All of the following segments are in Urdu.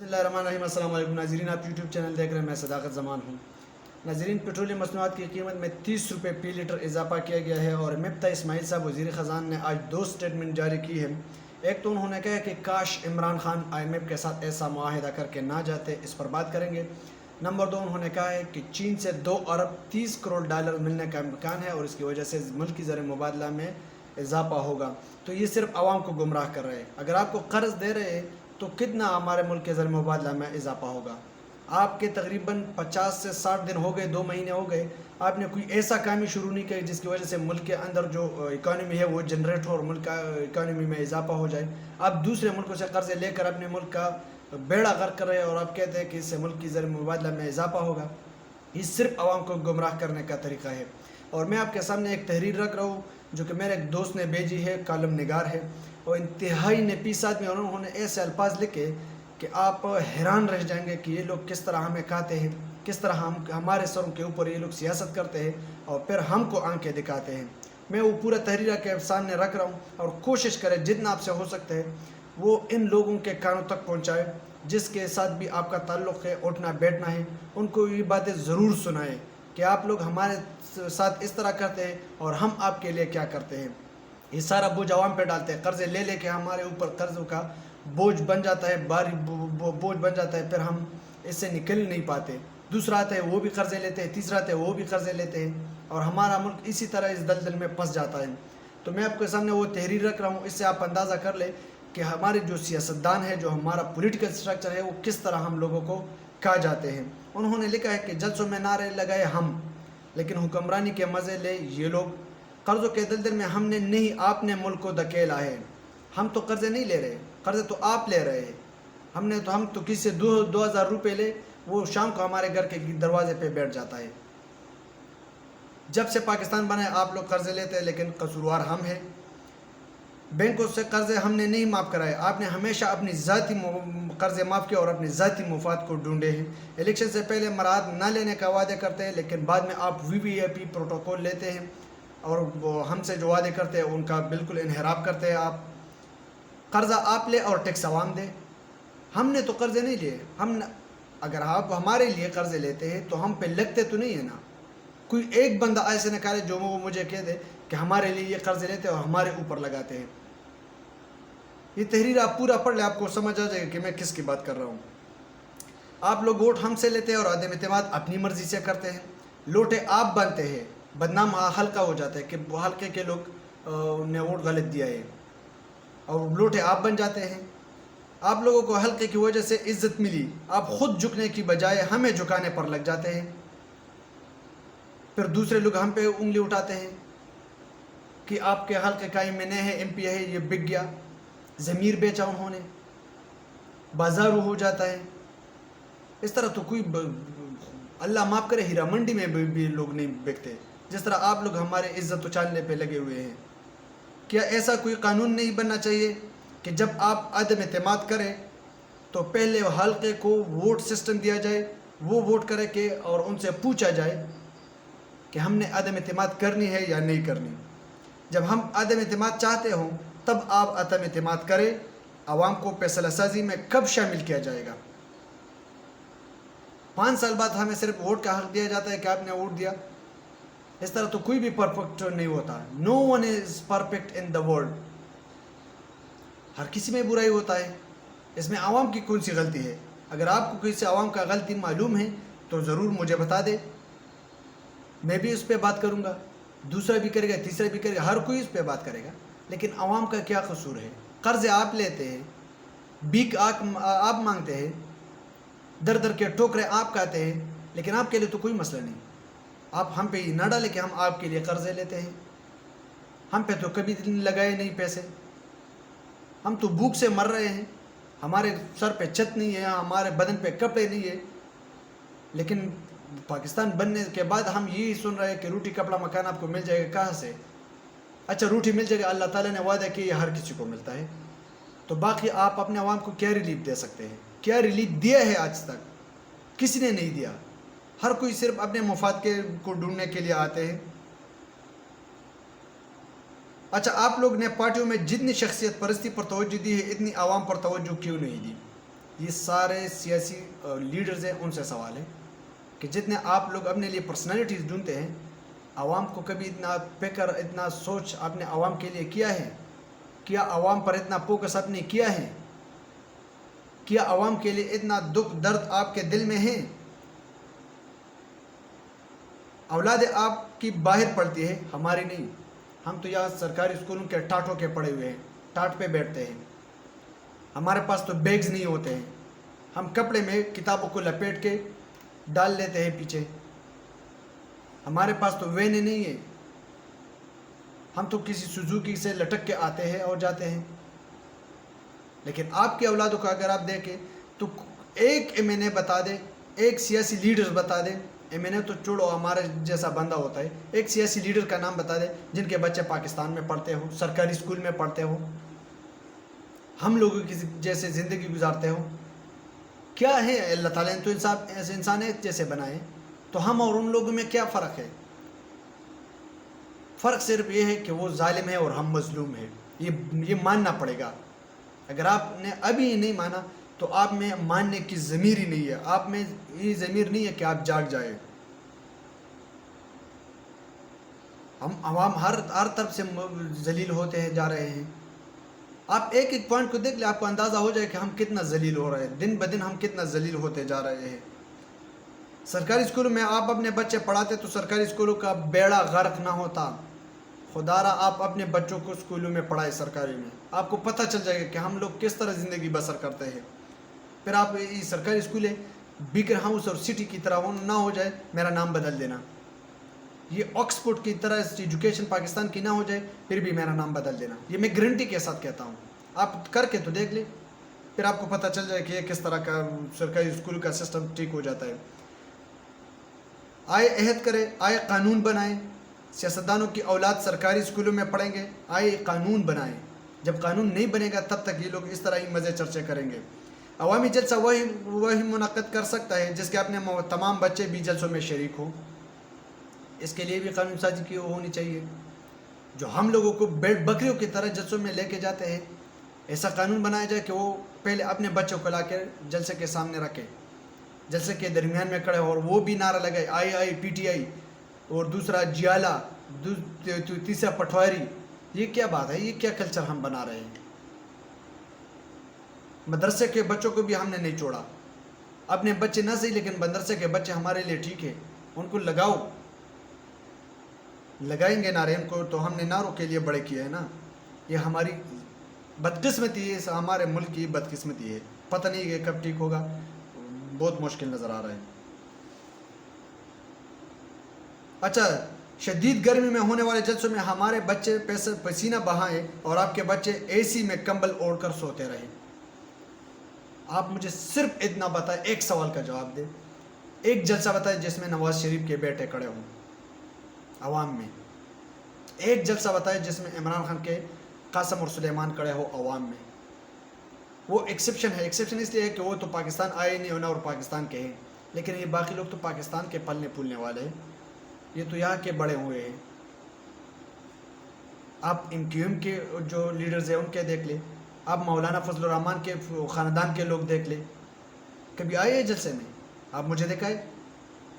بسم اللہ الرحمن الرحیم۔ السلام علیکم ناظرین، آپ یوٹیوب چینل دیکھ رہے ہیں، میں صداقت زمان ہوں۔ ناظرین، پیٹرولیم مصنوعات کی قیمت میں 30 روپے فی لیٹر اضافہ کیا گیا ہے اور مفتا اسماعیل صاحب وزیر خزانہ نے آج 2 سٹیٹمنٹ جاری کی ہے۔ ایک تو انہوں نے کہا کہ کاش عمران خان IMF کے ساتھ ایسا معاہدہ کر کے نہ جاتے، اس پر بات کریں گے۔ نمبر 2، انہوں نے کہا ہے کہ چین سے 2 ارب 30 کروڑ ڈالر ملنے کا امکان ہے اور اس کی وجہ سے ملکی زر مبادلہ میں اضافہ ہوگا۔ تو یہ صرف عوام کو گمراہ کر رہے ہیں۔ اگر آپ کو قرض دے رہے ہیں تو کتنا ہمارے ملک کے زر مبادلہ میں اضافہ ہوگا؟ آپ کے تقریباً 50 سے 60 دن ہو گئے، 2 مہینے ہو گئے، آپ نے کوئی ایسا کام ہی شروع نہیں کی جس کی وجہ سے ملک کے اندر جو اکانومی ہے وہ جنریٹ ہو اور ملک کا اکانومی میں اضافہ ہو جائے۔ آپ دوسرے ملکوں سے قرضے لے کر اپنے ملک کا بیڑا غرق کر رہے ہیں اور آپ کہتے ہیں کہ اس سے ملک کی زر مبادلہ میں اضافہ ہوگا۔ یہ صرف عوام کو گمراہ کرنے کا طریقہ ہے۔ اور میں آپ کے سامنے ایک تحریر رکھ رہا ہوں جو کہ میرے ایک دوست نے بھیجی ہے، کالم نگار ہے، اور انتہائی نفیس آدمی، اور انہوں نے ایسے الفاظ لکھے کہ آپ حیران رہ جائیں گے کہ یہ لوگ کس طرح ہمیں کہتے ہیں، کس طرح ہمارے سروں کے اوپر یہ لوگ سیاست کرتے ہیں اور پھر ہم کو آنکھیں دکھاتے ہیں۔ میں وہ پورا تحریر کے سامنے رکھ رہا ہوں اور کوشش کریں جتنا آپ سے ہو سکتا ہے وہ ان لوگوں کے کانوں تک پہنچائے جس کے ساتھ بھی آپ کا تعلق ہے، اٹھنا بیٹھنا ہے، ان کو یہ باتیں ضرور سنائیں کہ آپ لوگ ہمارے ساتھ اس طرح کرتے ہیں اور ہم آپ کے لیے کیا کرتے ہیں۔ یہ سارا بوجھ عوام پہ ڈالتے ہیں، قرضے لے لے کے ہمارے اوپر قرضوں کا بوجھ بن جاتا ہے، باری بوجھ بن جاتا ہے، پھر ہم اس سے نکل نہیں پاتے۔ دوسرا آتا ہے وہ بھی قرضے لیتے ہیں، تیسرا آتا ہے وہ بھی قرضے لیتے ہیں، اور ہمارا ملک اسی طرح اس دلدل میں پھنس جاتا ہے۔ تو میں آپ کے سامنے وہ تحریر رکھ رہا ہوں، اس سے آپ اندازہ کر لیں کہ ہمارے جو سیاستدان ہے، جو ہمارا پولیٹیکل سٹرکچر ہے، وہ کس طرح ہم لوگوں کو کھا جاتے ہیں۔ انہوں نے لکھا ہے کہ جلسوں میں نعرے لگائے ہم، لیکن حکمرانی کے مزے لے یہ لوگ۔ قرضوں کے دلدل میں ہم نے نہیں، آپ نے ملک کو دھکیلا ہے۔ ہم تو قرضے نہیں لے رہے، قرضے تو آپ لے رہے ہیں۔ ہم تو کسی سے 2000 روپے لے، وہ شام کو ہمارے گھر کے دروازے پہ بیٹھ جاتا ہے۔ جب سے پاکستان بنا ہے آپ لوگ قرضے لیتے ہیں، لیکن قصوروار ہم ہیں۔ بینکوں سے قرضے ہم نے نہیں معاف کرائے، آپ نے ہمیشہ اپنی ذاتی قرضے معاف کیا اور اپنے ذاتی مفاد کو ڈھونڈے ہیں۔ الیکشن سے پہلے مراعات نہ لینے کا وعدے کرتے ہیں، لیکن بعد میں آپ VVIP پروٹوکول لیتے ہیں اور ہم سے جو وعدے کرتے ہیں ان کا بالکل انحراف کرتے ہیں۔ آپ قرضہ آپ لے اور ٹیکس عوام دے۔ ہم نے تو قرضے نہیں لیے۔ اگر آپ ہمارے لیے قرضے لیتے ہیں تو ہم پہ لگتے تو نہیں ہے نا۔ کوئی ایک بندہ ایسے نکالے جو مجھے کہہ دے کہ ہمارے لیے یہ قرضے لیتے ہیں اور ہمارے اوپر لگاتے ہیں۔ یہ تحریر آپ پورا پڑھ لیں، آپ کو سمجھ آ جائے گا کہ میں کس کی بات کر رہا ہوں۔ آپ لوگ ووٹ ہم سے لیتے ہیں اور عدم اعتماد اپنی مرضی سے کرتے ہیں۔ لوٹے آپ بنتے ہیں، بدنام حلقہ ہو جاتا ہے کہ حلقے کے لوگ نے ووٹ غلط دیا ہے، اور لوٹے آپ بن جاتے ہیں۔ آپ لوگوں کو حلقے کی وجہ سے عزت ملی، آپ خود جھکنے کی بجائے ہمیں جھکانے پر لگ جاتے ہیں، پھر دوسرے لوگ ہم پہ انگلی اٹھاتے ہیں کہ آپ کے حلقے قائم میں نہیں ہے، MP ہے، یہ بک گیا، ضمیر بیچا انہوں نے، بازارو ہو جاتا ہے۔ اس طرح تو کوئی اللہ معاف کرے ہیرا منڈی میں بھی لوگ نہیں بکتے جس طرح آپ لوگ ہمارے عزت اچھالنے پہ لگے ہوئے ہیں۔ کیا ایسا کوئی قانون نہیں بننا چاہیے کہ جب آپ عدم اعتماد کریں تو پہلے حلقے کو ووٹ سسٹم دیا جائے، وہ ووٹ کرے کہ اور ان سے پوچھا جائے کہ ہم نے عدم اعتماد کرنی ہے یا نہیں کرنی۔ جب ہم عدم اعتماد چاہتے ہوں تب آپ عدم اعتماد کریں۔ عوام کو فیصلہ سازی میں کب شامل کیا جائے گا؟ 5 سال بعد ہمیں صرف ووٹ کا حق دیا جاتا ہے کہ آپ نے ووٹ دیا۔ اس طرح تو کوئی بھی پرفیکٹ نہیں ہوتا۔ No one is perfect in the world۔ ہر کسی میں برائی ہوتا ہے، اس میں عوام کی کون سی غلطی ہے؟ اگر آپ کو کسی عوام کا غلطی معلوم ہے تو ضرور مجھے بتا دے، میں بھی اس پہ بات کروں گا، دوسرا بھی کرے گا، تیسرا بھی کرے گا، ہر کوئی اس پہ بات کرے گا۔ لیکن عوام کا کیا قصور ہے؟ قرضے آپ لیتے ہیں، بھیک آپ مانگتے ہیں، در در کے ٹوکرے آپ کھاتے ہیں، لیکن آپ کے لیے تو کوئی مسئلہ نہیں۔ آپ ہم پہ یہ نہ ڈالے کہ ہم آپ کے لیے قرضے لیتے ہیں۔ ہم پہ تو کبھی لگائے نہیں پیسے، ہم تو بھوک سے مر رہے ہیں، ہمارے سر پہ چھت نہیں ہے، ہمارے بدن پہ کپڑے نہیں ہے، لیکن پاکستان بننے کے بعد ہم یہی سن رہے ہیں کہ روٹی کپڑا مکان آپ کو مل جائے گا۔ کہاں سے؟ اچھا روٹی مل جائے گا، اللہ تعالیٰ نے وعدہ کیا یہ ہر کسی کو ملتا ہے، تو باقی آپ اپنے عوام کو کیا ریلیف دے سکتے ہیں؟ کیا ریلیف دیا ہے آج تک؟ کسی نے نہیں دیا۔ ہر کوئی صرف اپنے مفاد کو ڈھونڈنے کے لیے آتے ہیں۔ اچھا آپ لوگ نے پارٹیوں میں جتنی شخصیت پرستی پر توجہ دی ہے، اتنی عوام پر توجہ کیوں نہیں دی؟ یہ سارے سیاسی لیڈرز ہیں، ان سے سوال ہے کہ جتنے آپ لوگ اپنے لیے پرسنالٹیز ڈھونڈتے ہیں، عوام کو کبھی اتنا فکر، اتنا سوچ آپ نے عوام کے لیے کیا ہے؟ کیا عوام پر اتنا فوکس آپ نے کیا ہے؟ کیا عوام کے لیے اتنا دکھ درد آپ کے دل میں ہے؟ اولاد آپ کی باہر پڑھتی ہے، ہماری نہیں۔ ہم تو یہاں سرکاری اسکولوں کے ٹاٹوں کے پڑے ہوئے ہیں، ٹاٹ پہ بیٹھتے ہیں، ہمارے پاس تو بیگز نہیں ہوتے ہیں، ہم کپڑے میں کتابوں کو لپیٹ کے ڈال لیتے ہیں پیچھے، ہمارے پاس تو وینیں نہیں ہیں، ہم تو کسی سوزوکی سے لٹک کے آتے ہیں اور جاتے ہیں۔ لیکن آپ کے اولادوں کو اگر آپ دیکھیں تو ایک ایم این اے بتا دے، ایک سیاسی لیڈر بتا دے، ایم این اے تو چھوڑو ہمارے جیسا بندہ ہوتا ہے، ایک سیاسی لیڈر کا نام بتا دے جن کے بچے پاکستان میں پڑھتے ہوں، سرکاری اسکول میں پڑھتے ہوں، ہم لوگوں کی جیسے زندگی گزارتے ہوں۔ کیا ہے؟ اللہ تعالیٰ نے تو انسانیت جیسے بنائے، تو ہم اور ان لوگوں میں کیا فرق ہے؟ فرق صرف یہ ہے کہ وہ ظالم ہے اور ہم مظلوم ہیں، یہ ماننا پڑے گا۔ اگر آپ نے ابھی نہیں مانا تو آپ میں ماننے کی ضمیر ہی نہیں ہے، آپ میں یہ ضمیر نہیں ہے کہ آپ جاگ جائے۔ ہم عوام ہر طرف سے ذلیل ہوتے ہیں جا رہے ہیں۔ آپ ایک ایک پوائنٹ کو دیکھ لیں، آپ کو اندازہ ہو جائے کہ ہم کتنا ذلیل ہو رہے ہیں، دن بدن ہم کتنا ذلیل ہوتے جا رہے ہیں۔ سرکاری اسکولوں میں آپ اپنے بچے پڑھاتے تو سرکاری اسکولوں کا بیڑا غرق نہ ہوتا۔ خدا را آپ اپنے بچوں کو اسکولوں میں پڑھائے سرکاری میں، آپ کو پتہ چل جائے گا کہ ہم لوگ کس طرح زندگی بسر کرتے ہیں۔ پھر آپ یہ سرکاری اسکولیں بیکر ہاؤس اور سٹی کی طرح نہ ہو جائے، میرا نام بدل دینا۔ یہ آکسفورڈ کی طرح ایجوکیشن پاکستان کی نہ ہو جائے، پھر بھی میرا نام بدل دینا۔ یہ میں گارنٹی کے ساتھ کہتا ہوں، آپ کر کے تو دیکھ لیں، پھر آپ کو پتہ چل جائے کہ یہ کس طرح کا سرکاری اسکول کا سسٹم ٹھیک ہو جاتا ہے۔ آئے عہد کرے، آئے قانون بنائیں، سیاستدانوں کی اولاد سرکاری اسکولوں میں پڑھیں گے، آئے قانون بنائیں۔ جب قانون نہیں بنے گا تب تک یہ لوگ اس طرح ہی مزے چرچے کریں گے۔ عوامی جلسہ وہی منعقد کر سکتا ہے جس کے اپنے تمام بچے بھی جلسوں میں شریک ہوں۔ اس کے لیے بھی قانون سازی کی ہونی چاہیے۔ جو ہم لوگوں کو بکریوں کی طرح جلسوں میں لے کے جاتے ہیں، ایسا قانون بنایا جائے کہ وہ پہلے اپنے بچوں کو لا کے جلسے کے سامنے رکھے، جلسے کے درمیان میں کھڑے اور وہ بھی نعرہ لگائے آئی آئی پی ٹی آئی، اور دوسرا جیالہ، تیسرا پٹواری۔ یہ کیا بات ہے؟ یہ کیا کلچر ہم بنا رہے ہیں؟ مدرسے کے بچوں کو بھی ہم نے نہیں چھوڑا، اپنے بچے نہ صحیح لیکن مدرسے کے بچے ہمارے لیے ٹھیک ہے، ان کو لگاؤ، لگائیں گے نعرے، ان کو تو ہم نے نعروں کے لیے بڑے کیے ہیں نا۔ یہ ہماری بدقسمتی ہے، ہمارے ملک کی بدقسمتی ہے، پتہ نہیں کہ کب ٹھیک ہوگا، بہت مشکل نظر آ رہا ہے۔ اچھا، شدید گرمی میں ہونے والے جلسوں میں ہمارے بچے پسینہ بہائیں اور آپ کے بچے اے سی میں کمبل اوڑھ کر سوتے رہیں۔ آپ مجھے صرف اتنا بتائیں، ایک سوال کا جواب دیں، ایک جلسہ بتائیں جس میں نواز شریف کے بیٹے کھڑے ہوں عوام میں، ایک جلسہ بتائیں جس میں عمران خان کے قاسم اور سلیمان کھڑے ہو عوام میں۔ وہ ایکسیپشن ہے، ایکسیپشن اس لیے ہے کہ وہ تو پاکستان آئے نہیں ہونا اور پاکستان کے ہیں، لیکن یہ باقی لوگ تو پاکستان کے پلنے پھولنے والے ہیں، یہ تو یہاں کے بڑے ہوئے ہیں۔ آپ ایم کیو ایم کے جو لیڈرز ہیں ان کے دیکھ لیں، آپ مولانا فضل الرحمان کے خاندان کے لوگ دیکھ لیں، کبھی آئے ہیں جلسے میں؟ آپ مجھے دکھائے،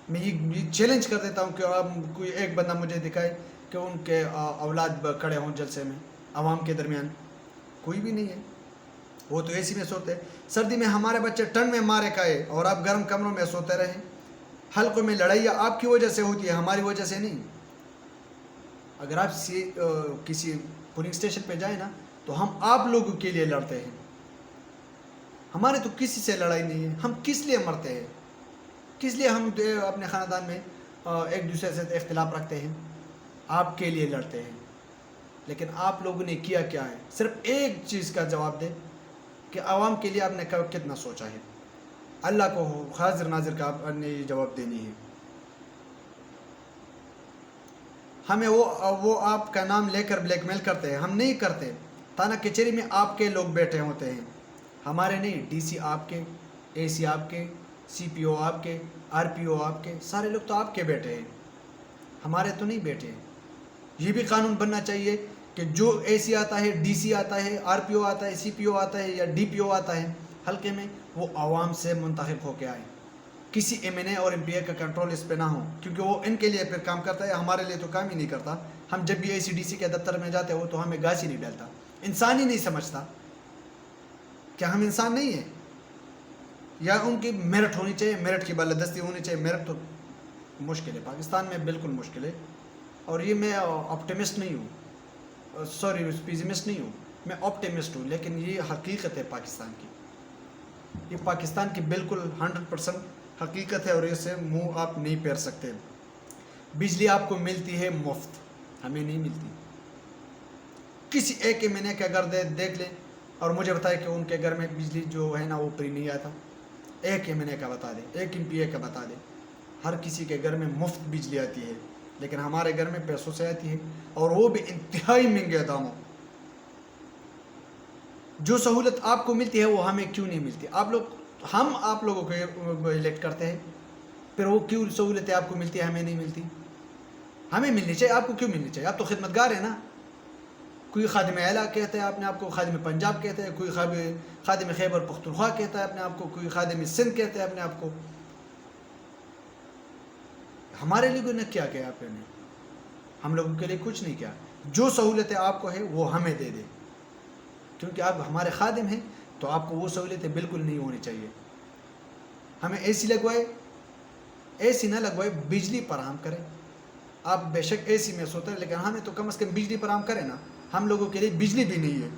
میں یہ چیلنج کر دیتا ہوں کہ آپ کوئی ایک بندہ مجھے دکھائے کہ ان کے اولاد کھڑے ہوں جلسے میں عوام کے درمیان۔ کوئی بھی نہیں ہے، وہ تو اے سی میں سوتے ہیں۔ سردی میں ہمارے بچے ٹھنڈ میں مارے کھائے اور آپ گرم کمروں میں سوتے رہیں۔ حلقوں میں لڑائیاں آپ کی وجہ سے ہوتی ہے، ہماری وجہ سے نہیں۔ اگر آپ کسی پولنگ اسٹیشن پہ جائیں نا تو ہم آپ لوگوں کے لیے لڑتے ہیں، ہمارے تو کسی سے لڑائی نہیں ہے۔ ہم کس لیے مرتے ہیں؟ کس لیے ہم اپنے خاندان میں ایک دوسرے سے اختلاف رکھتے ہیں؟ آپ کے لیے لڑتے ہیں۔ لیکن آپ لوگوں نے کیا کیا ہے؟ صرف ایک چیز کا جواب دیں کہ عوام کے لیے آپ نے کتنا سوچا ہے؟ اللہ کو حاضر ناظر کا آپ نے یہ جواب دینی ہے۔ ہمیں وہ آپ کا نام لے کر بلیک میل کرتے ہیں، ہم نہیں کرتے۔ تھانہ کچہری میں آپ کے لوگ بیٹھے ہوتے ہیں، ہمارے نہیں۔ ڈی سی آپ کے، اے سی آپ کے، سی پی او آپ کے، آر پی او آپ کے، سارے لوگ تو آپ کے بیٹھے ہیں، ہمارے تو نہیں بیٹھے۔ یہ بھی قانون بننا چاہیے کہ جو اے سی آتا ہے، ڈی سی آتا ہے، آر پی او آتا ہے، سی پی او آتا ہے یا ڈی پی او آتا ہے، حلقے میں وہ عوام سے منتخب ہو کے آئیں، کسی ایم این اے اور ایم پی اے کا کنٹرول اس پہ نہ ہو، کیونکہ وہ ان کے لیے پھر کام کرتا ہے، ہمارے لیے تو کام ہی نہیں کرتا۔ ہم جب بھی اے سی ڈی سی کے دفتر میں جاتے ہو تو ہمیں گاس ہی نہیں ڈالتا، انسان ہی نہیں سمجھتا، کیا ہم انسان نہیں ہیں؟ یا ان کی میرٹ ہونی چاہیے، میرٹ کی بالادستی ہونی چاہیے۔ میرٹ تو مشکل ہے پاکستان میں، بالکل مشکل ہے، اور یہ میں آپٹیمسٹ نہیں ہوں، سوری پیزمسٹ نہیں ہوں، میں آپٹیمسٹ ہوں، لیکن یہ حقیقت ہے پاکستان کی، یہ پاکستان کی بالکل 100% حقیقت ہے، اور اس سے منہ آپ نہیں پھیر سکتے۔ بجلی آپ کو ملتی ہے مفت، ہمیں نہیں ملتی۔ کسی ایک ایم این اے کا گھر دیکھ لیں اور مجھے بتائے کہ ان کے گھر میں بجلی جو ہے نا وہ فری نہیں آتا، ایک ایم این اے کا بتا دیں، ایک ایم پی اے کا بتا دیں۔ ہر کسی کے گھر میں مفت بجلی آتی ہے، لیکن ہمارے گھر میں پیسوں سے آتی ہے، اور وہ بھی انتہائی مہنگے داموں۔ جو سہولت آپ کو ملتی ہے وہ ہمیں کیوں نہیں ملتی؟ ہم آپ لوگوں کو الیکٹ کرتے ہیں، پھر وہ کیوں سہولتیں آپ کو ملتی ہے ہمیں نہیں ملتی؟ ہمیں ملنی چاہیے، آپ کو کیوں ملنی چاہیے؟ آپ تو خدمتگار ہیں نا۔ کوئی خادم اعلیٰ کہتا ہے اپنے آپ کو، خادم پنجاب کہتا ہے، کوئی خادم خیبر پختونخوا کہتا ہے اپنے آپ کو، کوئی خادم سندھ کہتا ہے اپنے آپ کو۔ ہمارے لیے نے کیا کیا آپ نے؟ ہم لوگوں کے لیے کچھ نہیں کیا۔ جو سہولتیں آپ کو ہے وہ ہمیں دے دیں، کیونکہ آپ ہمارے خادم ہیں، تو آپ کو وہ سہولتیں بالکل نہیں ہونی چاہیے۔ ہمیں اے سی لگوائے، اے سی نہ لگوائے، بجلی فراہم کریں۔ آپ بے شک اے سی میں سوتے ہیں، لیکن ہمیں تو کم از کم بجلی فراہم کریں نا۔ ہم لوگوں کے لیے بجلی بھی نہیں ہے۔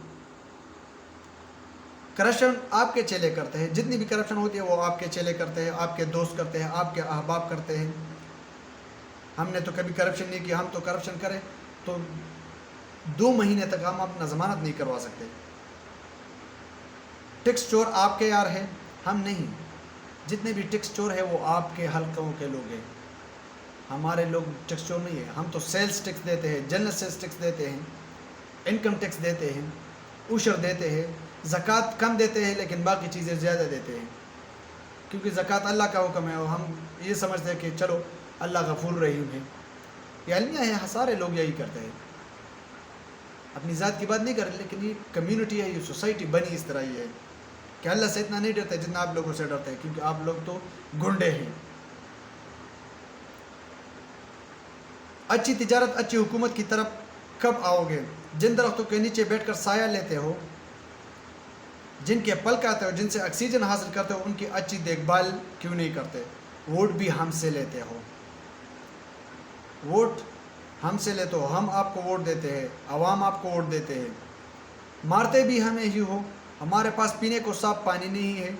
کرپشن آپ کے چیلے کرتے ہیں، جتنی بھی کرپشن ہوتی ہے وہ آپ کے چیلے کرتے ہیں، آپ کے دوست کرتے ہیں، آپ کے احباب کرتے ہیں۔ ہم نے تو کبھی کرپشن نہیں کیا، ہم تو کرپشن کریں تو 2 مہینے تک ہم اپنا ضمانت نہیں کروا سکتے۔ ٹیکس چور آپ کے یار ہیں، ہم نہیں۔ جتنے بھی ٹیکس چور ہیں وہ آپ کے حلقوں کے لوگ ہیں، ہمارے لوگ ٹیکس چور نہیں ہیں۔ ہم تو سیلز ٹیکس دیتے ہیں، جنرل سیلز ٹیکس دیتے ہیں، انکم ٹیکس دیتے ہیں، عشر دیتے ہیں، زکوٰۃ کم دیتے ہیں لیکن باقی چیزیں زیادہ دیتے ہیں، کیونکہ زکوٰۃ اللہ کا حکم ہے، اور ہم یہ سمجھتے ہیں کہ چلو اللہ غفور رحیم ہے۔ یہ المیہ ہے، سارے لوگ یہی کرتے ہیں، اپنی ذات کی بات نہیں کر رہے، لیکن یہ کمیونٹی ہے، یہ سوسائٹی بنی اس طرح ہی ہے کہ اللہ سے اتنا نہیں ڈرتے جتنا آپ لوگوں سے ڈرتے ہیں، کیونکہ آپ لوگ تو گنڈے ہیں۔ اچھی تجارت، اچھی حکومت کی طرف کب آؤ گے؟ جن درختوں کے نیچے بیٹھ کر سایہ لیتے ہو، جن کے پھل کھاتے ہو، جن سے آکسیجن حاصل کرتے ہو، ان کی اچھی دیکھ بھال کیوں نہیں کرتے؟ ووٹ بھی ہم سے لیتے ہو، ووٹ ہم سے لیتے ہو، ہم آپ کو ووٹ دیتے ہیں، عوام آپ کو ووٹ دیتے ہیں، مارتے بھی ہمیں ہی ہو۔ ہمارے پاس پینے کو صاف پانی نہیں ہے،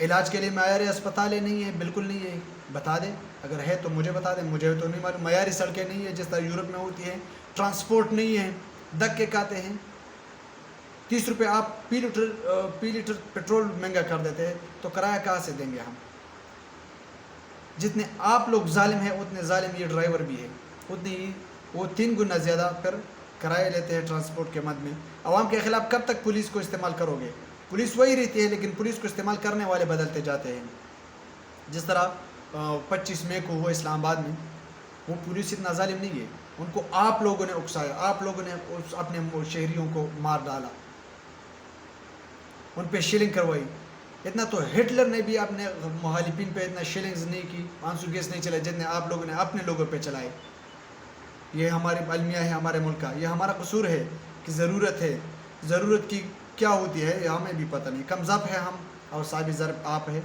علاج کے لیے معیاری اسپتالیں نہیں ہیں، بالکل نہیں ہے۔ بتا دیں، اگر ہے تو مجھے بتا دیں، مجھے تو نہیں معلوم۔ معیاری سڑکیں نہیں ہیں جس طرح یورپ میں ہوتی ہیں، ٹرانسپورٹ نہیں ہے، دھکے کھاتے ہیں۔ 30 روپے آپ پی لیٹر پیٹرول مہنگا کر دیتے ہیں، تو کرایہ کہاں سے دیں گے ہم؟ جتنے آپ لوگ ظالم ہیں اتنے ظالم یہ ڈرائیور بھی ہے، اتنی ہی وہ 3 گنا زیادہ پھر کرایہ لیتے ہیں ٹرانسپورٹ کے مد میں۔ عوام کے خلاف کب تک پولیس کو استعمال کرو گے؟ پولیس وہی رہتی ہے، لیکن پولیس کو استعمال کرنے والے بدلتے جاتے ہیں۔ جس طرح 25 مئی کو ہوا اسلام آباد میں، وہ پولیس اتنا ظالم نہیں ہے، ان کو آپ لوگوں نے اکسایا، آپ لوگوں نے اپنے شہریوں کو مار ڈالا، ان پہ شیلنگ کروائی۔ اتنا تو ہٹلر نے بھی اپنے مخالفین پہ اتنا شیلنگز نہیں کی، آنسو گیس نہیں چلائے جتنے آپ لوگوں نے اپنے لوگوں پہ چلائے۔ یہ ہماری المیہ ہے، ہمارے ملک کا، یہ ہمارا قصور ہے کہ ضرورت ہے۔ ضرورت کی کیا ہوتی ہے یہ ہمیں بھی پتہ نہیں، کم ضرب ہے ہم اور صاحب ضرب آپ ہے۔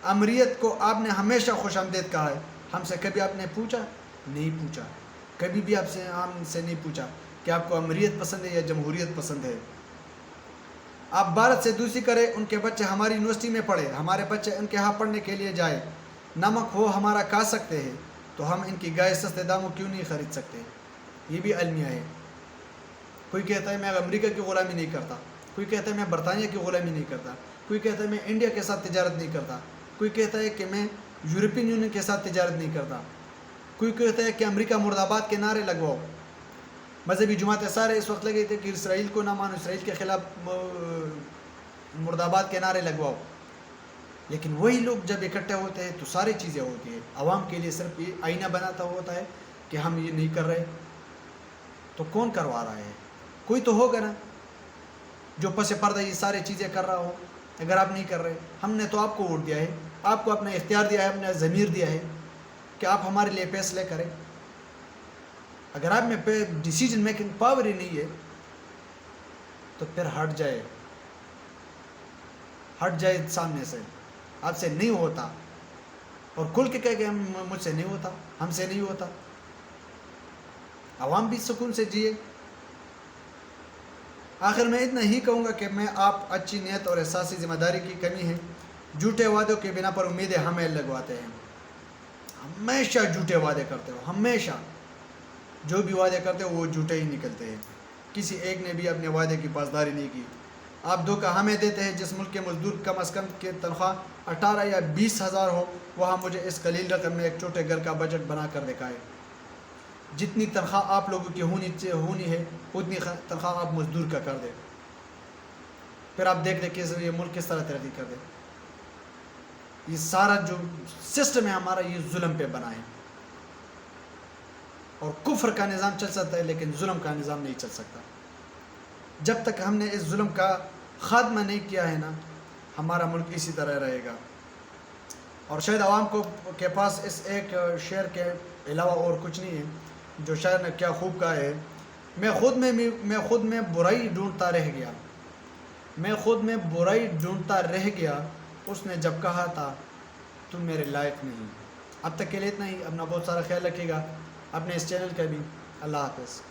امریت کو آپ نے ہمیشہ خوش آمدید کہا ہے، ہم سے کبھی آپ نے پوچھا؟ نہیں پوچھا، کبھی بھی آپ سے ہم سے نہیں پوچھا کہ آپ کو امریت پسند ہے یا جمہوریت پسند ہے۔ آپ بھارت سے دوسری کریں، ان کے بچے ہماری یونیورسٹی میں پڑھے، ہمارے بچے ان کے ہاں پڑھنے کے لیے جائے، نمک وہ ہمارا کھا سکتے ہیں، تو ہم ان کی گائے سستے داموں کیوں نہیں خرید سکتے؟ یہ بھی المیہ ہے۔ کوئی کہتا ہے میں امریکہ کی غلامی نہیں کرتا، کوئی کہتا ہے میں برطانیہ کی غلامی نہیں کرتا، کوئی کہتا ہے میں انڈیا کے ساتھ تجارت نہیں کرتا، کوئی کہتا ہے کہ میں یورپین یونین کے ساتھ تجارت نہیں کرتا، کوئی کہتا ہے کہ امریکہ مرد آباد کے نعرے لگواؤ۔ مذہبی جماعتیں سارے اس وقت لگے تھے کہ اسرائیل کو نہ مانو، اسرائیل کے خلاف مرد آباد کے نعرے لگواؤ، لیکن وہی لوگ جب اکٹھے ہوتے ہیں تو ساری چیزیں ہوتی ہیں۔ عوام کے لیے صرف یہ آئینہ بناتا ہوتا ہے کہ ہم یہ نہیں کر رہے، تو کون کروا رہا ہے؟ کوئی تو ہوگا نا جو پس پردہ یہ سارے چیزیں کر رہا ہو۔ اگر آپ نہیں کر رہے، ہم نے تو آپ کو ووٹ دیا ہے، آپ کو اپنا اختیار دیا ہے، اپنا ضمیر دیا ہے کہ آپ ہمارے لیے فیصلے کریں۔ اگر آپ میں ڈیسیجن میکنگ پاور ہی نہیں ہے تو پھر ہٹ جائے سامنے سے، آپ سے نہیں ہوتا، اور کھل کے کہہ کہ مجھ سے نہیں ہوتا، ہم سے نہیں ہوتا۔ عوام بھی سکون سے جیے۔ آخر میں اتنا ہی کہوں گا کہ میں آپ اچھی نیت اور احساسی ذمہ داری کی کمی ہے، جھوٹے وعدوں کے بنا پر امیدیں ہمیں لگواتے ہیں، ہمیشہ جھوٹے وعدے کرتے ہو، ہمیشہ جو بھی وعدے کرتے ہو وہ جھوٹے ہی نکلتے ہیں، کسی ایک نے بھی اپنے وعدے کی پاسداری نہیں کی۔ آپ دھوکہ ہمیں دیتے ہیں، جس ملک کے مزدور کم از کم کی تنخواہ 18 یا 20 ہزار ہو، وہاں مجھے اس قلیل رقم میں ایک چھوٹے گھر کا بجٹ بنا کر دکھائے۔ جتنی تنخواہ آپ لوگوں کی ہونی ہے اتنی تنخواہ آپ مزدور کا کر دیں، پھر آپ دیکھ لیں کہ یہ ملک کس طرح ترقی کر دے۔ یہ سارا جو سسٹم ہے ہمارا، یہ ظلم پہ بنا ہے، اور کفر کا نظام چل سکتا ہے لیکن ظلم کا نظام نہیں چل سکتا۔ جب تک ہم نے اس ظلم کا خاتمہ نہیں کیا ہے نا، ہمارا ملک اسی طرح رہے گا۔ اور شاید عوام کے پاس اس ایک شعر کے علاوہ اور کچھ نہیں ہے، جو شاعر نے کیا خوب کہا ہے، میں خود میں برائی ڈھونڈتا رہ گیا، اس نے جب کہا تھا تم میرے لائق نہیں۔ اب تک کے لیے اتنا ہی، اپنا بہت سارا خیال رکھیے گا، اپنے اس چینل کا بھی۔ اللہ حافظ۔